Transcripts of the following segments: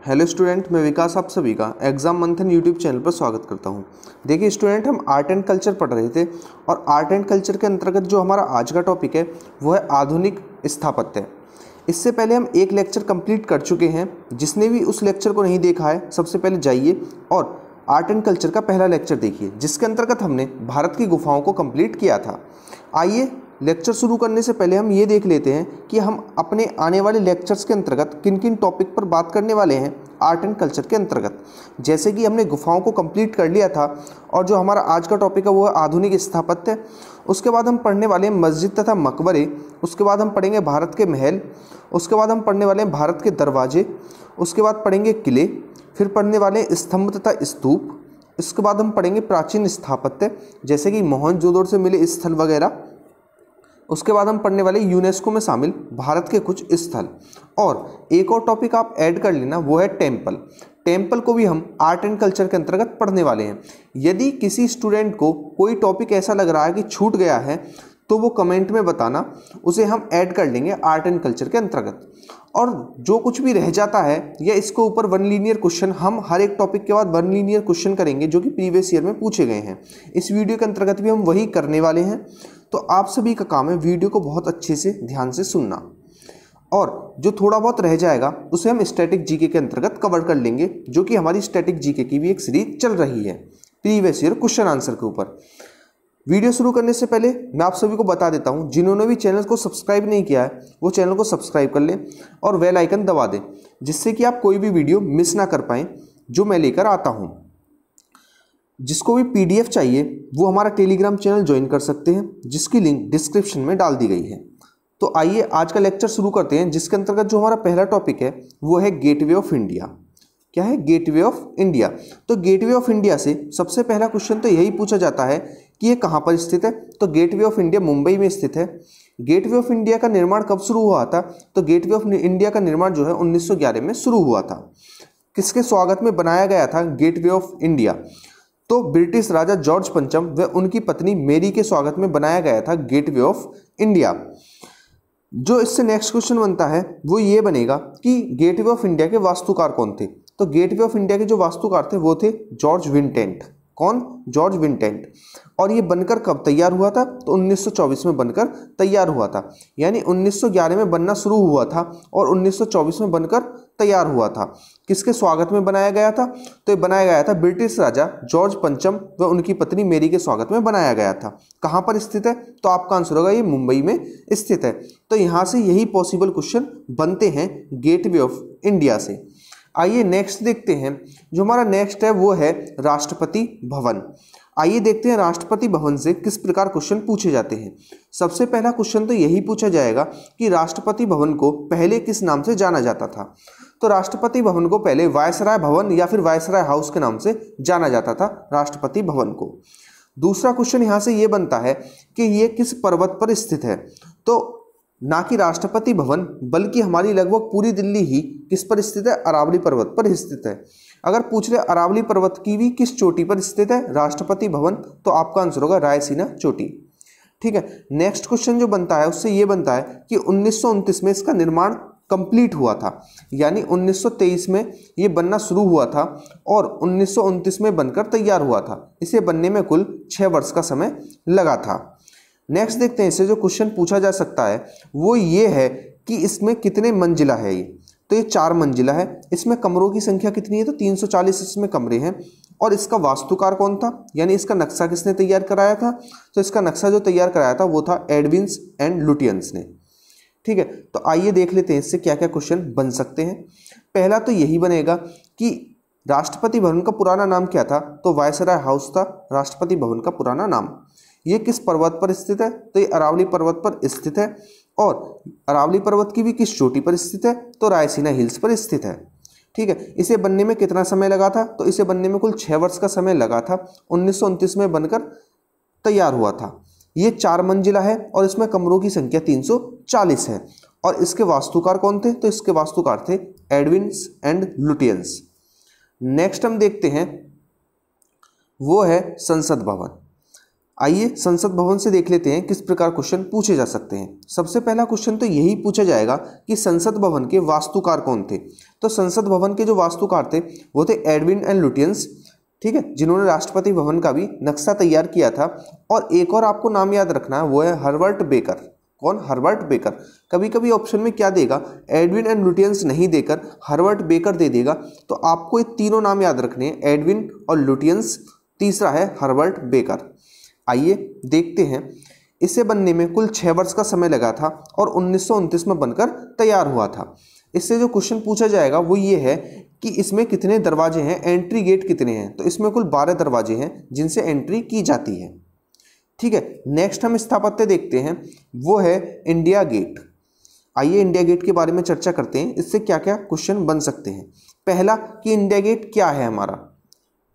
Hello student, मैं विकास आप सभी का एग्जाम मंथन यूट्यूब चैनल पर स्वागत करता हूं। देखिए स्टूडेंट, हम आर्ट एंड कल्चर पढ़ रहे थे और आर्ट एंड कल्चर के अंतर्गत जो हमारा आज का टॉपिक है वो है आधुनिक स्थापत्य। इससे पहले हम एक लेक्चर कंप्लीट कर चुके हैं। जिसने भी उस लेक्चर को नहीं देखा है सबसे पहले जाइए और आर्ट एंड कल्चर का पहला लेक्चर देखिए, जिसके अंतर्गत हमने भारत की गुफाओं को कंप्लीट किया था। आइए लेक्चर शुरू करने से पहले हम ये देख लेते हैं कि हम अपने आने वाले लेक्चर्स के अंतर्गत किन किन टॉपिक पर बात करने वाले हैं आर्ट एंड कल्चर के अंतर्गत। जैसे कि हमने गुफाओं को कंप्लीट कर लिया था और जो हमारा आज का टॉपिक है वो है आधुनिक स्थापत्य। उसके बाद हम पढ़ने वाले हैं मस्जिद तथा मकबरे। उसके बाद हम पढ़ेंगे भारत के महल। उसके बाद हम पढ़ने वाले हैं भारत के दरवाजे। उसके बाद पढ़ेंगे किले। फिर पढ़ने वाले हैं स्तंभ तथा स्तूप। इसके बाद हम पढ़ेंगे प्राचीन स्थापत्य जैसे कि मोहनजोदड़ो से मिले स्थल वगैरह। उसके बाद हम पढ़ने वाले यूनेस्को में शामिल भारत के कुछ स्थल। और एक और टॉपिक आप ऐड कर लेना, वो है टेम्पल। टेम्पल को भी हम आर्ट एंड कल्चर के अंतर्गत पढ़ने वाले हैं। यदि किसी स्टूडेंट को कोई टॉपिक ऐसा लग रहा है कि छूट गया है तो वो कमेंट में बताना, उसे हम ऐड कर लेंगे आर्ट एंड कल्चर के अंतर्गत। और जो कुछ भी रह जाता है या इसके ऊपर वन लीनियर क्वेश्चन, हम हर एक टॉपिक के बाद वन लीनियर क्वेश्चन करेंगे जो कि प्रीवियस ईयर में पूछे गए हैं। इस वीडियो के अंतर्गत भी हम वही करने वाले हैं। तो आप सभी का काम है वीडियो को बहुत अच्छे से ध्यान से सुनना, और जो थोड़ा बहुत रह जाएगा उसे हम स्टैटिक जीके के अंतर्गत कवर कर लेंगे, जो कि हमारी स्टैटिक जीके की भी एक सीरीज चल रही है प्रीवियस ईयर क्वेश्चन आंसर के ऊपर। वीडियो शुरू करने से पहले मैं आप सभी को बता देता हूं, जिन्होंने भी चैनल को सब्सक्राइब नहीं किया है वो चैनल को सब्सक्राइब कर लें और बेल आइकन दबा दें, जिससे कि आप कोई भी वीडियो मिस ना कर पाएँ जो मैं लेकर आता हूं। जिसको भी पीडीएफ चाहिए वो हमारा टेलीग्राम चैनल ज्वाइन कर सकते हैं, जिसकी लिंक डिस्क्रिप्शन में डाल दी गई है। तो आइए आज का लेक्चर शुरू करते हैं, जिसके अंतर्गत जो हमारा पहला टॉपिक है वो है गेटवे ऑफ इंडिया। क्या है गेटवे ऑफ इंडिया? तो गेटवे ऑफ इंडिया से सबसे पहला क्वेश्चन तो यही पूछा जाता है कि ये कहाँ पर स्थित है। तो गेटवे ऑफ इंडिया मुंबई में स्थित है। गेटवे ऑफ इंडिया का निर्माण कब शुरू हुआ था? तो गेटवे ऑफ इंडिया का निर्माण जो है 1911 में शुरू हुआ था। किसके स्वागत में बनाया गया था गेटवे ऑफ इंडिया? तो ब्रिटिश राजा जॉर्ज पंचम व उनकी पत्नी मेरी के स्वागत में बनाया गया था गेटवे ऑफ इंडिया। जो इससे नेक्स्ट क्वेश्चन बनता है वो ये बनेगा कि गेटवे ऑफ इंडिया के वास्तुकार कौन थे? तो गेटवे ऑफ इंडिया के जो वास्तुकार थे वो थे जॉर्ज विंटेंट। कौन? जॉर्ज विंटेंट। और ये बनकर कब तैयार हुआ था? तो 1924 में बनकर तैयार हुआ था। यानी 1911 में बनना शुरू हुआ था और 1924 में बनकर तैयार हुआ था। किसके स्वागत में बनाया गया था? तो ये बनाया गया था ब्रिटिश राजा जॉर्ज पंचम व उनकी पत्नी मेरी के स्वागत में बनाया गया था। कहाँ पर स्थित है? तो आपका आंसर होगा ये मुंबई में स्थित है। तो यहाँ से यही पॉसिबल क्वेश्चन बनते हैं गेटवे ऑफ इंडिया से। आइए नेक्स्ट देखते हैं। जो हमारा नेक्स्ट है वो है राष्ट्रपति भवन। आइए देखते हैं राष्ट्रपति भवन से किस प्रकार क्वेश्चन पूछे जाते हैं। सबसे पहला क्वेश्चन तो यही पूछा जाएगा कि राष्ट्रपति भवन को पहले किस नाम से जाना जाता था? तो राष्ट्रपति भवन को पहले वायसराय भवन या फिर वायसराय हाउस के नाम से जाना जाता था राष्ट्रपति भवन को। दूसरा क्वेश्चन यहाँ से ये बनता है कि ये किस पर्वत पर स्थित है? तो ना कि राष्ट्रपति भवन बल्कि हमारी लगभग पूरी दिल्ली ही किस पर स्थित है? अरावली पर्वत पर स्थित है। अगर पूछ रहे अरावली पर्वत की भी किस चोटी पर स्थित है राष्ट्रपति भवन, तो आपका आंसर होगा रायसीना चोटी। ठीक है। नेक्स्ट क्वेश्चन जो बनता है उससे ये बनता है कि 1929 में इसका निर्माण कंप्लीट हुआ था। यानी 1923 में ये बनना शुरू हुआ था और 1929 में बनकर तैयार हुआ था। इसे बनने में कुल 6 वर्ष का समय लगा था। नेक्स्ट देखते हैं, इससे जो क्वेश्चन पूछा जा सकता है वो ये है कि इसमें कितने मंजिला है ये? तो ये 4 मंजिला है। इसमें कमरों की संख्या कितनी है? तो 340 इसमें कमरे हैं। और इसका वास्तुकार कौन था, यानी इसका नक्शा किसने तैयार कराया था? तो इसका नक्शा जो तैयार कराया था वो था एडविन्स एंड लुटियंस ने। ठीक है। तो आइए देख लेते हैं इससे क्या क्या क्वेश्चन बन सकते हैं। पहला तो यही बनेगा कि राष्ट्रपति भवन का पुराना नाम क्या था? तो वायसराय हाउस था राष्ट्रपति भवन का पुराना नाम। ये किस पर्वत पर स्थित है? तो ये अरावली पर्वत पर स्थित है। और अरावली पर्वत की भी किस चोटी पर स्थित है? तो रायसीना हिल्स पर स्थित है। ठीक है। इसे बनने में कितना समय लगा था? तो इसे बनने में कुल 6 वर्ष का समय लगा था। 1929 में बनकर तैयार हुआ था। ये 4 मंजिला है और इसमें कमरों की संख्या 340 है। और इसके वास्तुकार कौन थे? तो इसके वास्तुकार थे एडविन्स एंड लुटियंस। नेक्स्ट हम देखते हैं वो है संसद भवन। आइए संसद भवन से देख लेते हैं किस प्रकार क्वेश्चन पूछे जा सकते हैं। सबसे पहला क्वेश्चन तो यही पूछा जाएगा कि संसद भवन के वास्तुकार कौन थे। तो संसद भवन के जो वास्तुकार थे वो थे एडविन एंड लुटियंस, ठीक है, जिन्होंने राष्ट्रपति भवन का भी नक्शा तैयार किया था। और एक और आपको नाम याद रखना है, वो है हर्बर्ट बेकर। कौन? Herbert baker. कभी कभी ऑप्शन में क्या देगा, एडविन एंड लुटियंस नहीं देकर हर्बर्ट बेकर दे देगा, तो आपको ये तीनों नाम याद रखने हैं, एडविन और लुटियंस, तीसरा है हर्बर्ट बेकर। आइए देखते हैं। इसे बनने में कुल 6 वर्ष का समय लगा था और 1929 में बनकर तैयार हुआ था। इससे जो क्वेश्चन पूछा जाएगा वो ये है कि इसमें कितने दरवाजे हैं, एंट्री गेट कितने हैं। तो इसमें कुल 12 दरवाजे हैं जिनसे एंट्री की जाती है, ठीक है। नेक्स्ट हम स्थापत्य देखते हैं, वो है इंडिया गेट। आइए इंडिया गेट के बारे में चर्चा करते हैं, इससे क्या क्या क्वेश्चन बन सकते हैं। पहला कि इंडिया गेट क्या है हमारा,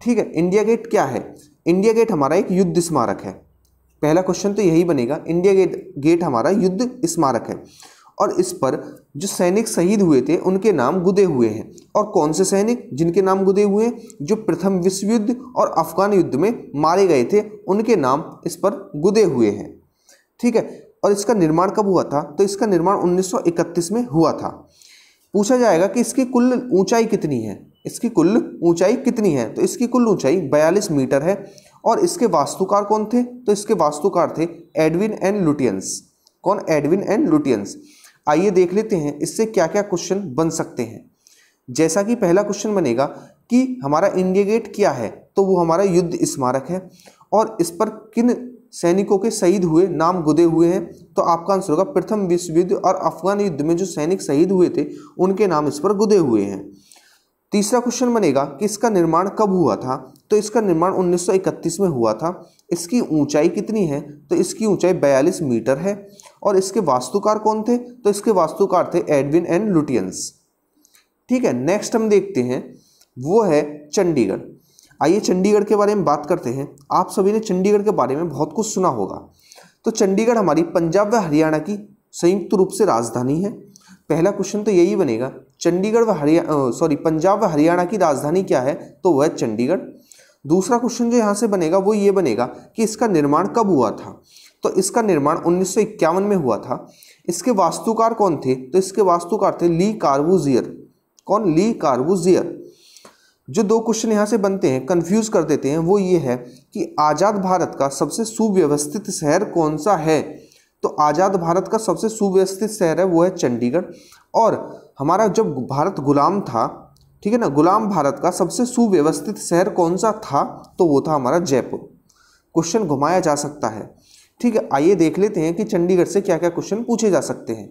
ठीक है। इंडिया गेट क्या है? इंडिया गेट हमारा एक युद्ध स्मारक है। पहला क्वेश्चन तो यही बनेगा, इंडिया गेट हमारा युद्ध स्मारक है और इस पर जो सैनिक शहीद हुए थे उनके नाम गुदे हुए हैं। और कौन से सैनिक जिनके नाम गुदे हुए हैं? जो प्रथम विश्व युद्ध और अफगान युद्ध में मारे गए थे उनके नाम इस पर गुदे हुए हैं, ठीक है। और इसका निर्माण कब हुआ था? तो इसका निर्माण 1931 में हुआ था। पूछा जाएगा कि इसकी कुल ऊंचाई कितनी है, इसकी कुल ऊंचाई कितनी है? तो इसकी कुल ऊंचाई 42 मीटर है। और इसके वास्तुकार कौन थे? तो इसके वास्तुकार थे एडविन एंड लुटियंस। कौन? Edwin and Lutyens. आइए देख लेते हैं इससे क्या क्या क्वेश्चन बन सकते हैं। जैसा कि पहला क्वेश्चन बनेगा कि हमारा इंडिया गेट क्या है, तो वो हमारा युद्ध स्मारक है और इस पर किन सैनिकों के शहीद हुए नाम गुदे हुए हैं। तो आपका आंसर होगा प्रथम विश्व युद्ध और अफगान युद्ध में जो सैनिक शहीद हुए थे उनके नाम इस पर गुदे हुए हैं। तीसरा क्वेश्चन बनेगा कि इसका निर्माण कब हुआ था? तो इसका निर्माण 1931 में हुआ था। इसकी ऊंचाई कितनी है? तो इसकी ऊंचाई 42 मीटर है। और इसके वास्तुकार कौन थे? तो इसके वास्तुकार थे एडविन एंड लुटियंस, ठीक है। नेक्स्ट हम देखते हैं, वो है चंडीगढ़। आइए चंडीगढ़ के बारे में बात करते हैं। आप सभी ने चंडीगढ़ के बारे में बहुत कुछ सुना होगा। तो चंडीगढ़ हमारी पंजाब व हरियाणा की संयुक्त रूप से राजधानी है। पहला क्वेश्चन तो यही बनेगा, चंडीगढ़ व पंजाब व हरियाणा की राजधानी क्या है? तो वह चंडीगढ़। दूसरा क्वेश्चन जो यहाँ से बनेगा वो ये बनेगा कि इसका निर्माण कब हुआ था? तो इसका निर्माण 1951 में हुआ था। इसके वास्तुकार कौन थे? तो इसके वास्तुकार थे ली कार्बूजियर। कौन? ली कार्बूजियर। जो दो क्वेश्चन यहाँ से बनते हैं, कंफ्यूज कर देते हैं, वो ये है कि आज़ाद भारत का सबसे सुव्यवस्थित शहर कौन सा है? तो आज़ाद भारत का सबसे सुव्यवस्थित शहर है वो है चंडीगढ़। और हमारा जब भारत गुलाम था, ठीक है ना, गुलाम भारत का सबसे सुव्यवस्थित शहर कौन सा था? तो वो था हमारा जयपुर। क्वेश्चन घुमाया जा सकता है, ठीक है। आइए देख लेते हैं कि चंडीगढ़ से क्या क्या क्वेश्चन पूछे जा सकते हैं।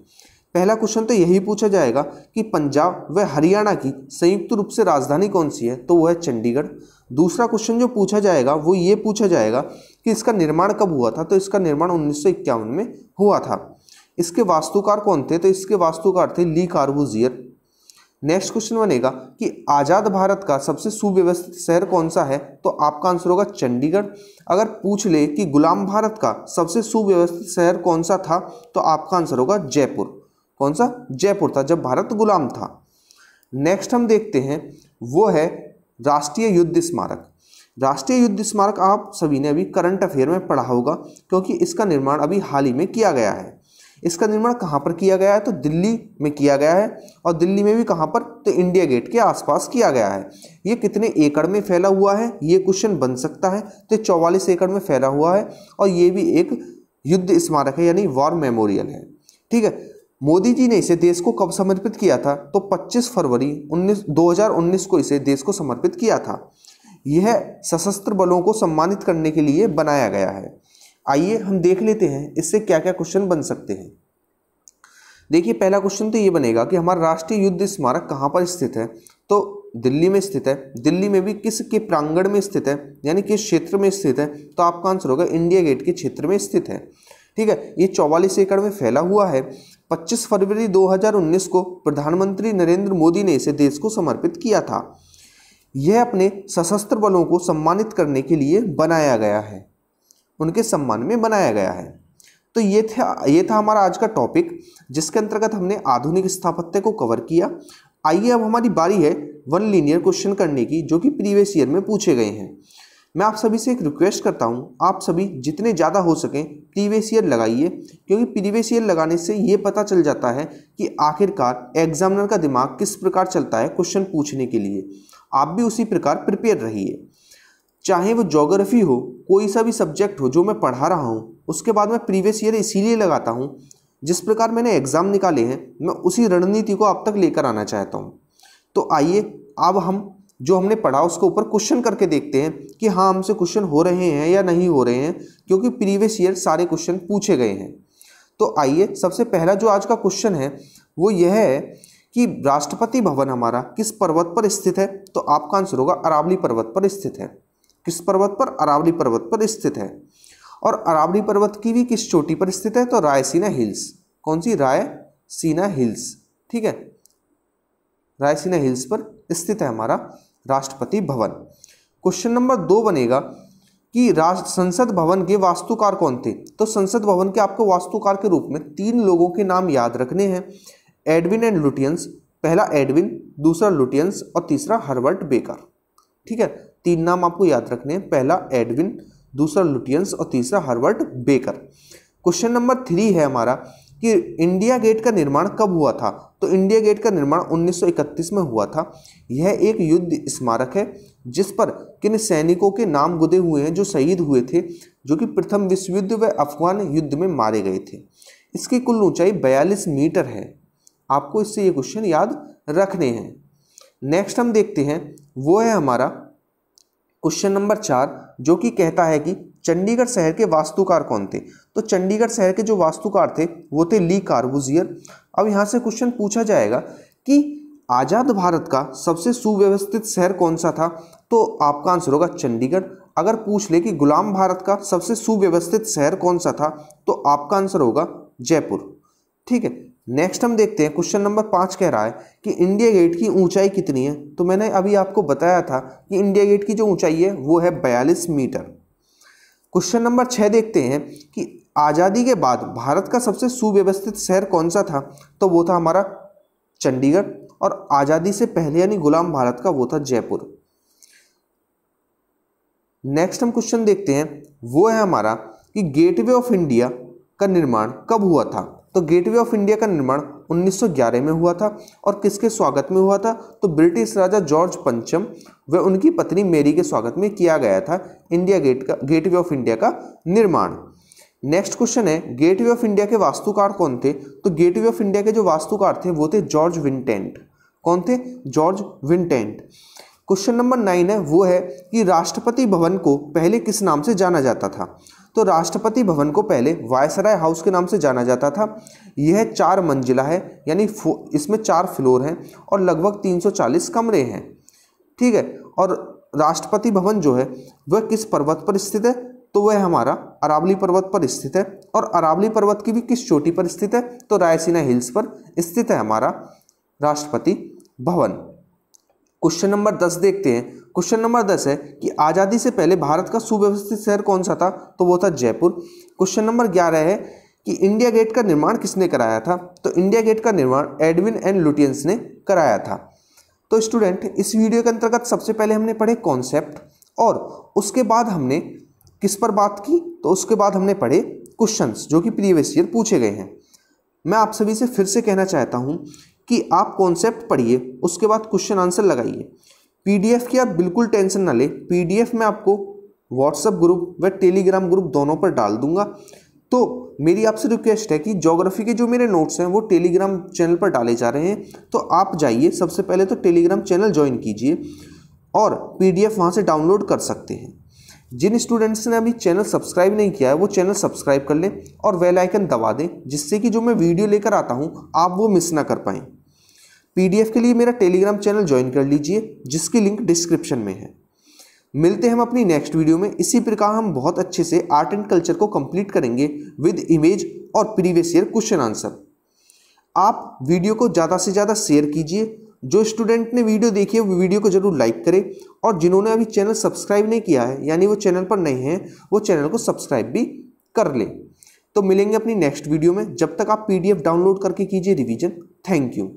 पहला क्वेश्चन तो यही पूछा जाएगा कि पंजाब व हरियाणा की संयुक्त रूप से राजधानी कौन सी है? तो वो है चंडीगढ़। दूसरा क्वेश्चन जो पूछा जाएगा वो ये पूछा जाएगा कि इसका निर्माण कब हुआ था? तो इसका निर्माण 1951 में हुआ था। इसके वास्तुकार कौन थे? तो इसके वास्तुकार थे ली कार्बूजियर। नेक्स्ट क्वेश्चन बनेगा कि आज़ाद भारत का सबसे सुव्यवस्थित शहर कौन सा है? तो आपका आंसर होगा चंडीगढ़। अगर पूछ ले कि गुलाम भारत का सबसे सुव्यवस्थित शहर कौन सा था? तो आपका आंसर होगा जयपुर। कौन सा? जयपुर था जब भारत गुलाम था। नेक्स्ट हम देखते हैं, वो है राष्ट्रीय युद्ध स्मारक। राष्ट्रीय युद्ध स्मारक आप सभी ने अभी करंट अफेयर में पढ़ा होगा, क्योंकि इसका निर्माण अभी हाल ही में किया गया है। इसका निर्माण कहाँ पर किया गया है? तो दिल्ली में किया गया है। और दिल्ली में भी कहाँ पर? तो इंडिया गेट के आसपास किया गया है। ये कितने एकड़ में फैला हुआ है? ये क्वेश्चन बन सकता है। तो 44 एकड़ में फैला हुआ है और ये भी एक युद्ध स्मारक है, यानी वॉर मेमोरियल है, ठीक है। मोदी जी ने इसे देश को कब समर्पित किया था? तो 25 फरवरी 2019 को इसे देश को समर्पित किया था। यह सशस्त्र बलों को सम्मानित करने के लिए बनाया गया है। आइए हम देख लेते हैं इससे क्या क्या क्वेश्चन बन सकते हैं। देखिए पहला क्वेश्चन तो ये बनेगा कि हमारा राष्ट्रीय युद्ध स्मारक कहाँ पर स्थित है? तो दिल्ली में स्थित है। दिल्ली में भी किसके प्रांगण में स्थित है, यानी किस क्षेत्र में स्थित है? तो आपका आंसर होगा इंडिया गेट के क्षेत्र में स्थित है, ठीक है। ये 44 एकड़ में फैला हुआ है। 25 फरवरी 2019 को प्रधानमंत्री नरेंद्र मोदी ने इसे देश को समर्पित किया था। यह अपने सशस्त्र बलों को सम्मानित करने के लिए बनाया गया है, उनके सम्मान में बनाया गया है। तो ये था हमारा आज का टॉपिक, जिसके अंतर्गत हमने आधुनिक स्थापत्य को कवर किया। आइए अब हमारी बारी है वन लीनियर क्वेश्चन करने की, जो कि प्रीवियस ईयर में पूछे गए हैं। मैं आप सभी से एक रिक्वेस्ट करता हूँ, आप सभी जितने ज़्यादा हो सकें प्रीवियस ईयर लगाइए, क्योंकि प्रीवियस ईयर लगाने से ये पता चल जाता है कि आखिरकार एग्जामिनर का दिमाग किस प्रकार चलता है क्वेश्चन पूछने के लिए। आप भी उसी प्रकार प्रिपेयर रहिए, चाहे वो ज्योग्राफी हो, कोई सा भी सब्जेक्ट हो जो मैं पढ़ा रहा हूँ, उसके बाद मैं प्रीवियस ईयर इसीलिए लगाता हूँ, जिस प्रकार मैंने एग्ज़ाम निकाले हैं मैं उसी रणनीति को आप तक लेकर आना चाहता हूँ। तो आइए अब हम जो हमने पढ़ा उसके ऊपर क्वेश्चन करके देखते हैं कि हाँ हमसे क्वेश्चन हो रहे हैं या नहीं हो रहे हैं, क्योंकि प्रीवियस ईयर सारे क्वेश्चन पूछे गए हैं। तो आइए सबसे पहला जो आज का क्वेश्चन है वो यह है कि राष्ट्रपति भवन हमारा किस पर्वत पर स्थित है। तो आपका आंसर होगा अरावली पर्वत पर स्थित है। किस पर्वत पर? अरावली पर्वत पर स्थित है। और अरावली पर्वत की भी किस चोटी पर स्थित है? तो रायसीना हिल्स। कौन सी? रायसीना हिल्स। ठीक है, रायसीना हिल्स पर स्थित है हमारा राष्ट्रपति भवन। क्वेश्चन नंबर 2 बनेगा कि संसद भवन के वास्तुकार कौन थे। तो संसद भवन के आपको वास्तुकार के रूप में 3 लोगों के नाम याद रखने हैं, एडविन एंड लुटियंस। पहला एडविन, दूसरा लुटियंस और तीसरा हर्बर्ट बेकर। ठीक है, 3 नाम आपको याद रखने हैं, पहला एडविन, दूसरा लुटियंस और तीसरा हर्बर्ट बेकर। क्वेश्चन नंबर 3 है हमारा कि इंडिया गेट का निर्माण कब हुआ था। तो इंडिया गेट का निर्माण 1931 में हुआ था। यह एक युद्ध स्मारक है जिस पर किन सैनिकों के नाम गुदे हुए हैं जो शहीद हुए थे, जो कि प्रथम विश्व युद्ध व अफगान युद्ध में मारे गए थे। इसकी कुल ऊंचाई 42 मीटर है। आपको इससे ये क्वेश्चन याद रखने हैं। नेक्स्ट हम देखते हैं, वो है हमारा क्वेश्चन नंबर 4, जो कि कहता है कि चंडीगढ़ शहर के वास्तुकार कौन थे। तो चंडीगढ़ शहर के जो वास्तुकार थे वो थे ली कार्बूजियर। अब यहाँ से क्वेश्चन पूछा जाएगा कि आज़ाद भारत का सबसे सुव्यवस्थित शहर कौन सा था। तो आपका आंसर होगा चंडीगढ़। अगर पूछ ले कि गुलाम भारत का सबसे सुव्यवस्थित शहर कौन सा था, तो आपका आंसर होगा जयपुर। ठीक है, नेक्स्ट हम देखते हैं क्वेश्चन नंबर 5 कह रहा है कि इंडिया गेट की ऊंचाई कितनी है। तो मैंने अभी आपको बताया था कि इंडिया गेट की जो ऊंचाई है वो है 42 मीटर। क्वेश्चन नंबर 6 देखते हैं कि आज़ादी के बाद भारत का सबसे सुव्यवस्थित शहर कौन सा था। तो वो था हमारा चंडीगढ़, और आज़ादी से पहले यानी गुलाम भारत का वो था जयपुर। नेक्स्ट हम क्वेश्चन देखते हैं, वो है हमारा कि गेटवे ऑफ इंडिया का निर्माण कब हुआ था। तो गेटवे ऑफ इंडिया का निर्माण 1911 में हुआ था, और किसके स्वागत में हुआ था। तो ब्रिटिश राजा जॉर्ज पंचम व उनकी पत्नी मेरी के स्वागत में किया गया था इंडिया गेटवे ऑफ इंडिया का निर्माण। नेक्स्ट क्वेश्चन है, गेटवे ऑफ इंडिया के वास्तुकार कौन थे। तो गेटवे ऑफ इंडिया के जो वास्तुकार थे वो थे जॉर्ज विंटेंट। कौन थे? जॉर्ज विंटेंट। क्वेश्चन नंबर 9 है, वो है कि राष्ट्रपति भवन को पहले किस नाम से जाना जाता था। तो राष्ट्रपति भवन को पहले वायसराय हाउस के नाम से जाना जाता था। यह 4 मंजिला है, यानी इसमें 4 फ्लोर हैं और लगभग 340 कमरे हैं। ठीक है, और राष्ट्रपति भवन जो है वह किस पर्वत पर स्थित है। तो वह हमारा अरावली पर्वत पर स्थित है, और अरावली पर्वत की भी किस चोटी पर स्थित है। तो रायसीना हिल्स पर स्थित है हमारा राष्ट्रपति भवन। क्वेश्चन नंबर 10 देखते हैं। क्वेश्चन नंबर 10 है कि आज़ादी से पहले भारत का सुव्यवस्थित शहर कौन सा था। तो वो था जयपुर। क्वेश्चन नंबर 11 है कि इंडिया गेट का निर्माण किसने कराया था। तो इंडिया गेट का निर्माण एडविन एंड लुटियंस ने कराया था। तो स्टूडेंट, इस वीडियो के अंतर्गत सबसे पहले हमने पढ़े कॉन्सेप्ट, और उसके बाद हमने किस पर बात की। तो उसके बाद हमने पढ़े क्वेश्चंस जो कि प्रीवियस ईयर पूछे गए हैं। मैं आप सभी से फिर से कहना चाहता हूं कि आप कॉन्सेप्ट पढ़िए, उसके बाद क्वेश्चन आंसर लगाइए। पीडीएफ की आप बिल्कुल टेंशन ना ले, पीडीएफ मैं आपको व्हाट्सएप ग्रुप व टेलीग्राम ग्रुप दोनों पर डाल दूंगा। तो मेरी आपसे रिक्वेस्ट है कि ज्योग्राफी के जो मेरे नोट्स हैं वो टेलीग्राम चैनल पर डाले जा रहे हैं, तो आप जाइए, सबसे पहले तो टेलीग्राम चैनल ज्वाइन कीजिए और पीडीएफ वहाँ से डाउनलोड कर सकते हैं। जिन स्टूडेंट्स ने अभी चैनल सब्सक्राइब नहीं किया है वो चैनल सब्सक्राइब कर लें और बेल आइकन दबा दें, जिससे कि जो मैं वीडियो लेकर आता हूँ आप वो मिस ना कर पाएँ। पीडीएफ के लिए मेरा टेलीग्राम चैनल ज्वाइन कर लीजिए, जिसकी लिंक डिस्क्रिप्शन में है। मिलते हैं हम अपनी नेक्स्ट वीडियो में। इसी प्रकार हम बहुत अच्छे से आर्ट एंड कल्चर को कंप्लीट करेंगे विद इमेज और प्रीवियस ईयर क्वेश्चन आंसर। आप वीडियो को ज़्यादा से ज़्यादा शेयर कीजिए। जो स्टूडेंट ने वीडियो देखी है वो वीडियो को जरूर लाइक करें, और जिन्होंने अभी चैनल सब्सक्राइब नहीं किया है यानी वो चैनल पर नहीं है, वो चैनल को सब्सक्राइब भी कर लें। तो मिलेंगे अपनी नेक्स्ट वीडियो में। जब तक आप पीडीएफ डाउनलोड करके कीजिए रिवीजन। Thank you.